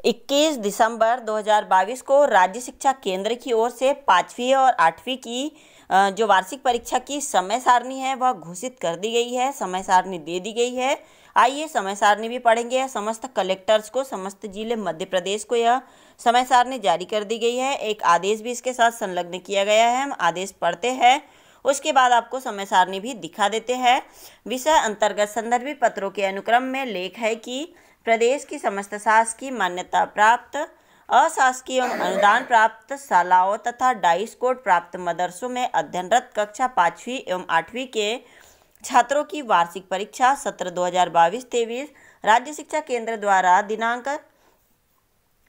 21 दिसंबर 2022 को राज्य शिक्षा केंद्र की ओर से 5वीं और 8वीं की जो वार्षिक परीक्षा की समय सारणी है वह घोषित कर दी गई है, समय सारणी दे दी गई है। आइए समय सारणी भी पढ़ेंगे। समस्त कलेक्टर्स को, समस्त जिले मध्य प्रदेश को यह समय सारणी जारी कर दी गई है। एक आदेश भी इसके साथ संलग्न किया गया है। हम आदेश पढ़ते हैं, उसके बाद आपको समय सारणी भी दिखा देते हैं। विषय अंतर्गत संदर्भित पत्रों के अनुक्रम में लेख है कि प्रदेश की समस्त शासकीय मान्यता प्राप्त, अशासकीय एवं अनुदान प्राप्त शालाओं तथा डाइस कोड प्राप्त मदरसों में अध्ययनरत कक्षा 5वीं एवं 8वीं के छात्रों की वार्षिक परीक्षा सत्र 2022-23 राज्य शिक्षा केंद्र द्वारा दिनांक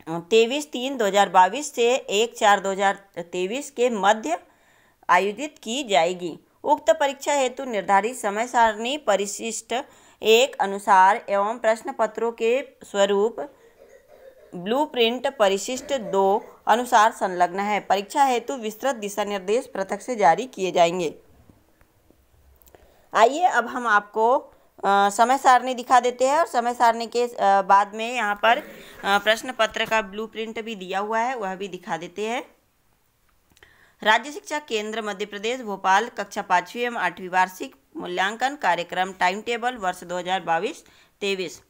23/3/2022 से 1/4/2023 के मध्य आयोजित की जाएगी। उक्त परीक्षा हेतु निर्धारित समय सारणी परिशिष्ट 1 अनुसार एवं प्रश्न पत्रों के स्वरूप ब्लूप्रिंट परिशिष्ट 2 अनुसार संलग्न है। परीक्षा हेतु विस्तृत दिशा निर्देश पृथक से जारी किए जाएंगे। आइए अब हम आपको समय सारणी दिखा देते हैं और समय सारणी के बाद में यहाँ पर प्रश्न पत्र का ब्लूप्रिंट भी दिया हुआ है, वह भी दिखा देते हैं। राज्य शिक्षा केंद्र मध्य प्रदेश भोपाल कक्षा 5वीं एवं 8वीं वार्षिक मूल्यांकन कार्यक्रम टाइम टेबल वर्ष 2022-23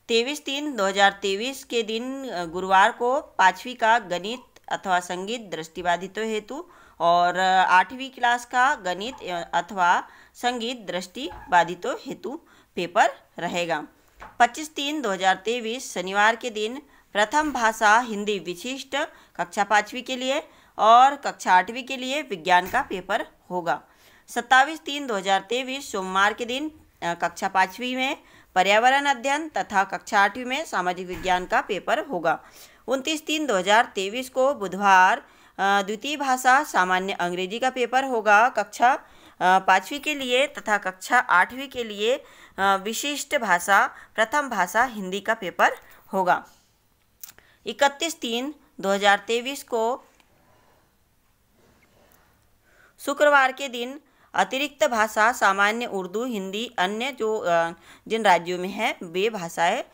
23/3/2023 के दिन गुरुवार को 5वीं का गणित अथवा संगीत दृष्टिबाधितों हेतु और 8वीं क्लास का गणित अथवा संगीत दृष्टिबाधितों हेतु पेपर रहेगा। 25/3/2023 शनिवार के दिन प्रथम भाषा हिंदी विशिष्ट कक्षा 5वीं के लिए और कक्षा 8वीं के लिए विज्ञान का पेपर होगा। 27/3/2023 सोमवार के दिन कक्षा 5वीं में पर्यावरण अध्ययन तथा कक्षा 8वीं में सामाजिक विज्ञान का पेपर होगा। 29/3/2023 को बुधवार द्वितीय भाषा सामान्य अंग्रेजी का पेपर होगा। कक्षा 5वीं के लिए तथा कक्षा 8वीं के लिए विशिष्ट भाषा प्रथम भाषा हिंदी का पेपर होगा। 31/3/2023 को शुक्रवार के दिन अतिरिक्त भाषा सामान्य उर्दू हिंदी अन्य जो जिन राज्यों में है वे भाषाएं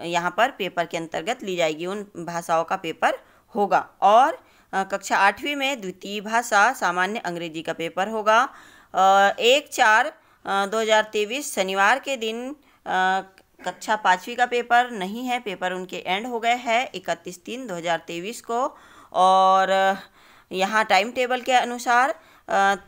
यहाँ पर पेपर के अंतर्गत ली जाएगी, उन भाषाओं का पेपर होगा। और कक्षा 8वीं में द्वितीय भाषा सामान्य अंग्रेजी का पेपर होगा। 1/4/2023 शनिवार के दिन कक्षा 5वीं का पेपर नहीं है, पेपर उनके एंड हो गए हैं 31/3/2023 को। और यहाँ टाइम टेबल के अनुसार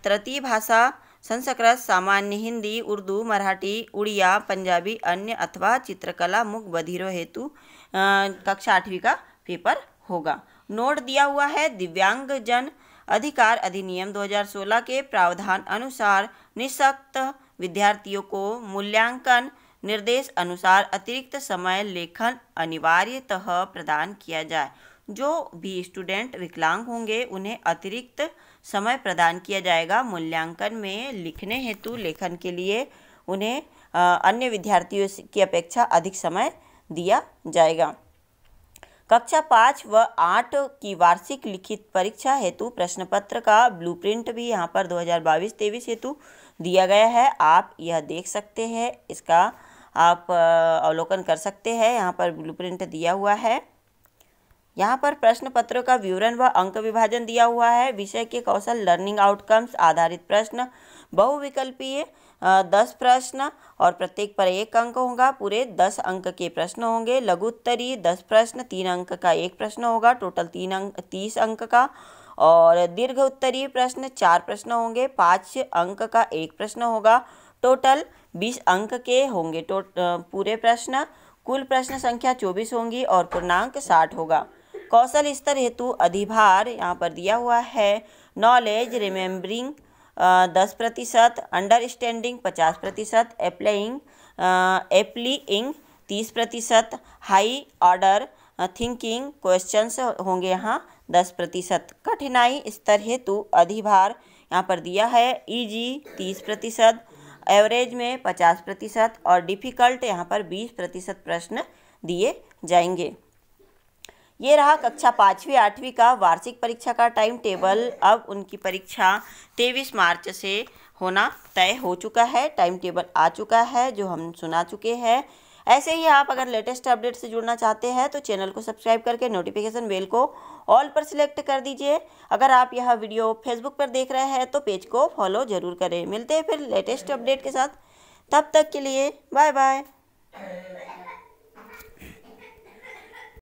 तृतीय भाषा संस्कृत सामान्य हिंदी उर्दू मराठी उड़िया पंजाबी अन्य अथवा चित्रकला मुख बधिरों हेतु कक्षा 8वीं का पेपर होगा। नोट दिया हुआ है, दिव्यांगजन अधिकार अधिनियम 2016 के प्रावधान अनुसार निःशक्त विद्यार्थियों को मूल्यांकन निर्देश अनुसार अतिरिक्त समय लेखन अनिवार्यतः प्रदान किया जाए। जो भी स्टूडेंट विकलांग होंगे उन्हें अतिरिक्त समय प्रदान किया जाएगा। मूल्यांकन में लिखने हेतु लेखन के लिए उन्हें अन्य विद्यार्थियों की अपेक्षा अधिक समय दिया जाएगा। कक्षा 5 व 8 की वार्षिक लिखित परीक्षा हेतु प्रश्न पत्र का ब्लूप्रिंट भी यहाँ पर 2022-23 हेतु दिया गया है। आप यह देख सकते हैं, इसका आप अवलोकन कर सकते हैं। यहाँ पर ब्लूप्रिंट दिया हुआ है। यहाँ पर प्रश्न पत्रों का विवरण व अंक विभाजन दिया हुआ है। विषय के कौशल लर्निंग आउटकम्स आधारित प्रश्न बहुविकल्पीय 10 प्रश्न और प्रत्येक पर 1 अंक होगा। पूरे 10 अंक के प्रश्न होंगे। लघु उत्तरीय 10 प्रश्न 3 अंक का 1 प्रश्न होगा, टोटल 30 अंक का। और दीर्घ उत्तरीय प्रश्न 4 प्रश्न होंगे, 5 अंक का 1 प्रश्न होगा, टोटल 20 अंक के होंगे। पूरे प्रश्न कुल प्रश्न संख्या 24 होंगी और पूर्णांक 60 होगा। कौशल स्तर हेतु अधिभार यहाँ पर दिया हुआ है। Knowledge remembering 10%, understanding 50%, एप्लीइंग 30%, high order thinking questions होंगे यहाँ 10%। कठिनाई स्तर हेतु अधिभार यहाँ पर दिया है। इजी 30%, एवरेज में 50% और डिफ़िकल्ट यहाँ पर 20% प्रश्न दिए जाएंगे। ये रहा कक्षा 5वीं 8वीं का वार्षिक परीक्षा का टाइम टेबल। अब उनकी परीक्षा 23 मार्च से होना तय हो चुका है। टाइम टेबल आ चुका है जो हम सुना चुके हैं। ऐसे ही आप अगर लेटेस्ट अपडेट से जुड़ना चाहते हैं तो चैनल को सब्सक्राइब करके नोटिफिकेशन बेल को ऑल पर सिलेक्ट कर दीजिए। अगर आप यह वीडियो फेसबुक पर देख रहे हैं तो पेज को फॉलो ज़रूर करें। मिलते हैं फिर लेटेस्ट अपडेट के साथ, तब तक के लिए बाय बाय।